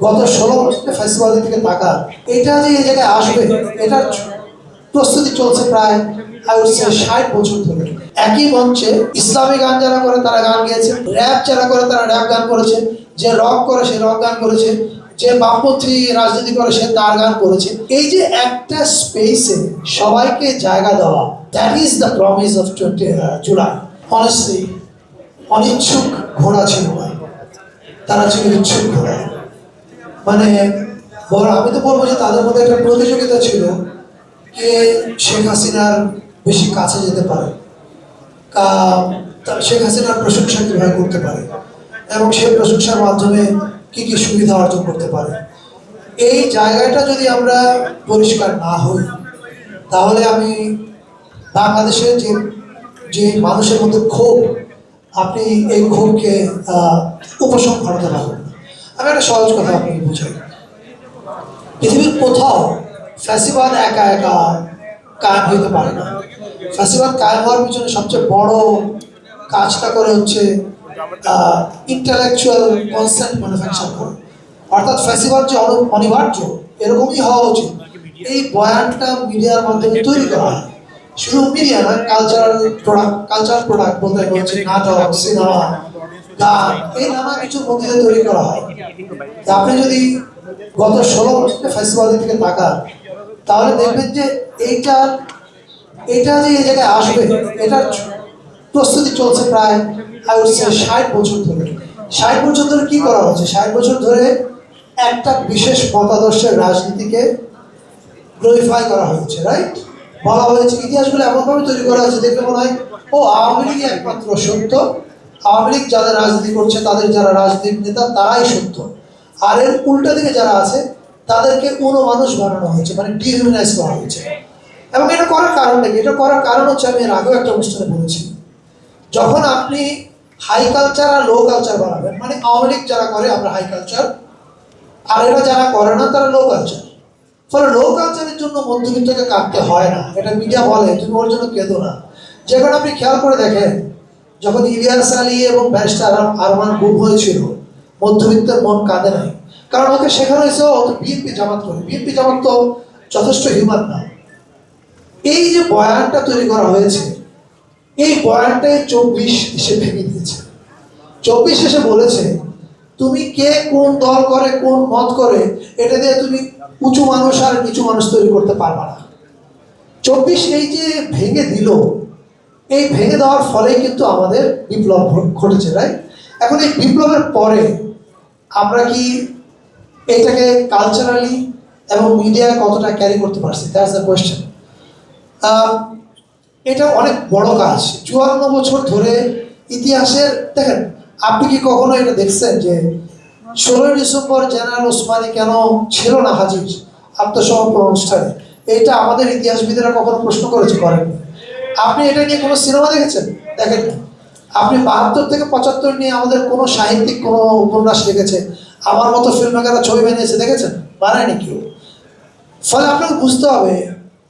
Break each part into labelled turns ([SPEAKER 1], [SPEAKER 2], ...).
[SPEAKER 1] গত 16 বছরে ফেস্টিভ্যালের দিকে তাকান, এটা যে এই জায়গায় আসবে এটার প্রস্তুতি চলছে প্রায় 60 বছর ধরে। একই মঞ্চে ইসলামী গান যারা করে তারা গান গেয়েছে, র্যাপ যারা করে তারা র্যাপ গান করেছে, যে রক করে সে রক গান করেছে, যে বামপন্থী রাজনীতি করে সে তার গান করেছে। এই যে একটা স্পেসে সবাইকে জায়গা দেওয়া, that is the promise of 20 July. Honestly অনিচ্ছুক ঘোড়া ছিল না, তারা ছিল ইচ্ছুক ঘোড়া। মানে আমি তো বলবো যে তাদের মধ্যে একটা প্রতিযোগিতা ছিল কে শেখ হাসিনার বেশি কাছে যেতে পারে, শেখ হাসিনার প্রশংসা কীভাবে করতে পারে এবং সেই প্রশংসার মাধ্যমে কি কি সুবিধা অর্জন করতে পারে। এই জায়গাটা যদি আমরা পরিষ্কার না হই তাহলে আমি বাংলাদেশের যে মানুষের মধ্যে ক্ষোভ, আপনি এই ক্ষোভকে উপশম ঘটাতে পারবেন। আমি একটা সহজ কথা আপনাকে বুঝাই। পৃথিবীর কোথাও ফ্যাসিবাদ একা একা কায়েম হইতে পারে না। ফ্যাসিবাদ কায়েম হওয়ার পিছনে সবচেয়ে বড় কাজটা করে হচ্ছে ইন্টেলেকচুয়াল কনসেন্ট ম্যানুফ্যাকচার করে। অর্থাৎ ফ্যাসিবাদ যে অনিবার্য এরকমই হওয়া উচিত, এই বয়ানটা মিডিয়ার মাধ্যমে তৈরি করা হয়। শুধু মিডিয়া নয়, কালচারাল প্রোডাক্ট বলতে হচ্ছে নাটক, সিনেমা, গান, এই নানা কিছুর মধ্যে তৈরি করা হয়। আপনি যদি গত 16 বছরে ফেস্টিভ্যালের দিকে তাকান তাহলে দেখবেন যে এইটা যে এই জায়গায় আসবে এটার প্রস্তুতি চলছে প্রায় 60 বছর ধরে। 60 বছর ধরে কি করা হচ্ছে? 60 বছর ধরে একটা বিশেষ মতাদর্শের রাজনীতিকে গ্লোরিফাই করা হয়েছে, রাইট? বলা হয়েছে, ইতিহাসগুলো এমনভাবে তৈরি করা হয়েছে দেখলে মনে হয় ও আওয়ামী লীগই একমাত্র সত্য, আওয়ামী লীগ যাদের রাজনীতি করছে তাদের যারা রাজনীতির নেতা তারাই সত্য, আর এর উল্টা দিকে যারা আছে তাদেরকে কোনো মানুষ বানানো হয়েছে, মানে ডিহিউম্যানাইজ করা হয়েছে। এবং এটা করার কারণটা কি? এটা করার কারণ হচ্ছে, আমি এর আগেও একটা অনুষ্ঠানে বলেছি, যখন আপনি হাই কালচার আর লো কালচার বানাবেন, মানে আওয়ামী লীগ যারা করে আমরা হাই কালচার, আর এরা যারা করে না তারা লো কালচার। ফলে লো কালচারের জন্য মধ্যবিত্তকে কাঁদতে হয় না, এটা মিডিয়া বলে তুমি ওর জন্য কেঁদো না। যেখানে আপনি খেয়াল করে দেখেন, যখন ইলিয়াস আলী এবং ব্যারিস্টার আরমান গুম হয়েছিল, মধ্যবিত্তের মন কাঁদে নাই, কারণ ওকে শেখানো হয়েছে ও তো বিএনপি জামাত করে, বিএনপি জামাত তো যথেষ্ট হিউম্যান না। এই যে বয়ানটা তৈরি করা হয়েছে, এই বয়ানটাই 24 এসে ভেঙে দিয়েছে। 24 এসে বলেছে তুমি কে কোন দল করে কোন মত করে এটা দিয়ে তুমি উঁচু মানুষ আর নিচু মানুষ তৈরি করতে পারবা না। 24 এই যে ভেঙে দিল, এই ভেঙে দেওয়ার ফলে কিন্তু আমাদের বিপ্লব ঘটেছে, রাইট? এখন এই বিপ্লবের পরে আমরা কি এইটাকে কালচারালি এবং মিডিয়া কতটা ক্যারি করতে পারছি, দ্যাটস দ্য কোয়েশ্চেন। এটা অনেক বড় কাজ। 54 বছর ধরে ইতিহাসের, দেখেন আপনি কি কখনো এটা দেখছেন যে 16 ডিসেম্বর জেনারেল ওসমানী কেন ছিল না হাজির আত্মসমর্পণ অনুষ্ঠানে? এটা আমাদের ইতিহাসবিদেরা কখনো প্রশ্ন করেছে? করেননি। আপনি এটা নিয়ে কোনো সিনেমা দেখেছেন? দেখেন না। আপনি 72 থেকে 75 নিয়ে আমাদের কোনো সাহিত্যিক কোনো উপন্যাস লিখেছে, আমার মতো ফিল্মমেকাররা ছবি বানিয়েছে দেখেছেন? বানায়নি কেউ। ফলে আপনাকে বুঝতে হবে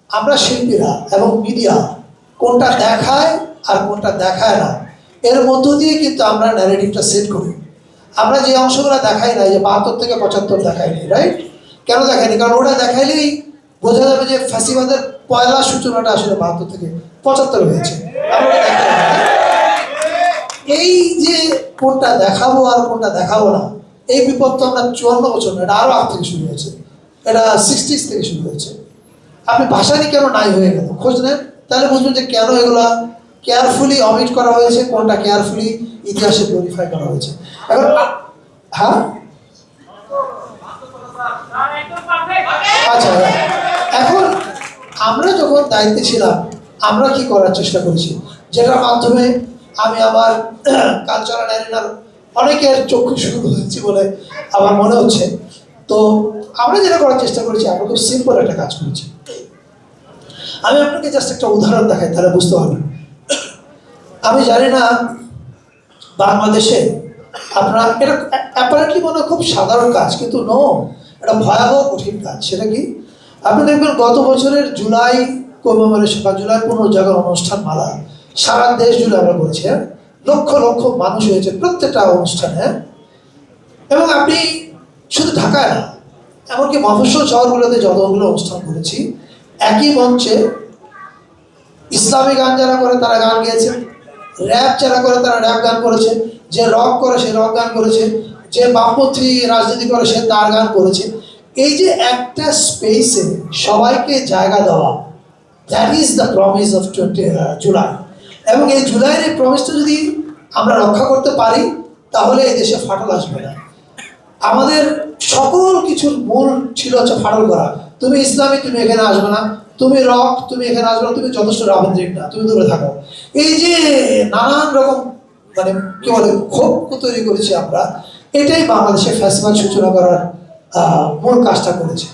[SPEAKER 1] আমরা শিল্পীরা এবং মিডিয়া কোনটা দেখায় আর কোনটা দেখায় না, এর মধ্য দিয়ে কিন্তু আমরা ন্যারেটিভটা সেট করি। আমরা যে অংশগুলো দেখাই না, যে 72 থেকে 75 দেখাইনি, রাইট? কেন দেখাইনি? কারণ ওটা দেখাইলেই বোঝা যাবে যে ফ্যাসিবাদের পয়লা সূচনাটা আসলে 72 থেকে 75 হয়েছে। এই যে কোনটা দেখাবো আর কোনটা দেখাবো না, এই বিপদ তো আমরা 54 বছর না, এটা আরো আগ থেকে শুরু হয়েছে, এটা 60s থেকে শুরু হয়েছে। আপনি ভাষা নিয়ে কেন নাই হয়ে গেল খোঁজ নেন, তাহলে বুঝবেন যে কেন এগুলা কেয়ারফুলি অমিট করা হয়েছে, কোনটা কেয়ারফুলি ইতিহাসে গ্লোরিফাই করা হয়েছে। এখন হ্যাঁ, আচ্ছা, এখন আমরা যখন দায়িত্বে ছিলাম আমরা কি করার চেষ্টা করেছি, যেটার মাধ্যমে আমি আমার কালচারাল অ্যারেনার অনেকের চক্ষু শুরু হয়েছি বলে আমার মনে হচ্ছে। তো আমরা যেটা করার চেষ্টা করেছি, আমরা খুব সিম্পল একটা কাজ করেছি। আমি আপনাকে জাস্ট একটা উদাহরণ দেখাই, তাহলে বুঝতে পারবেন। আমি জানি না বাংলাদেশে আপনারা, এটা অ্যাপারেন্টলি মনে হয় খুব সাধারণ কাজ, কিন্তু নো, এটা ভয়াবহ কঠিন কাজ। সেটা কি? আপনি দেখবেন গত বছরের জুলাই কমেমোরেশন বা জুলাই পুনর্জাগরণ অনুষ্ঠান মালা সারা দেশ জুড়ে আমরা করেছি, লক্ষ লক্ষ মানুষ হয়েছে প্রত্যেকটা অনুষ্ঠানে। এবং আপনি শুধু ঢাকায় না, এমনকি মফস্বল শহরগুলোতে যতগুলো অনুষ্ঠান করেছি, একই মঞ্চে ইসলামী গান যারা করে তারা গান গেয়েছে, র্যাপ যারা করে তারা র্যাপ গান করেছে, যে রক করে সে রক গান করেছে, যে বামপন্থী রাজনীতি করে সে তার গান করেছে। এই যে একটা স্পেসে সবাইকে জায়গা দেওয়া, that is the promise of July. এবং এই জুলাইয়ের এই প্রমিসটা যদি আমরা রক্ষা করতে পারি, তাহলে এই দেশে ফাটল আসবে না। আমাদের সকল কিছুর মূল ছিল হচ্ছে ফাটল করা। তুমি ইসলামী, তুমি এখানে আসবে না, তুমি রক, তুমি এখানে আসবে না, তুমি যথেষ্ট রাবন্দ্রিক না, তুমি দূরে থাকো। এই যে নানান রকম মানে কি বলে ক্ষোভ তৈরি করেছি আমরা, এটাই বাংলাদেশের ফ্যাসিবাদ সূচনা করার মূল কাজটা করেছে।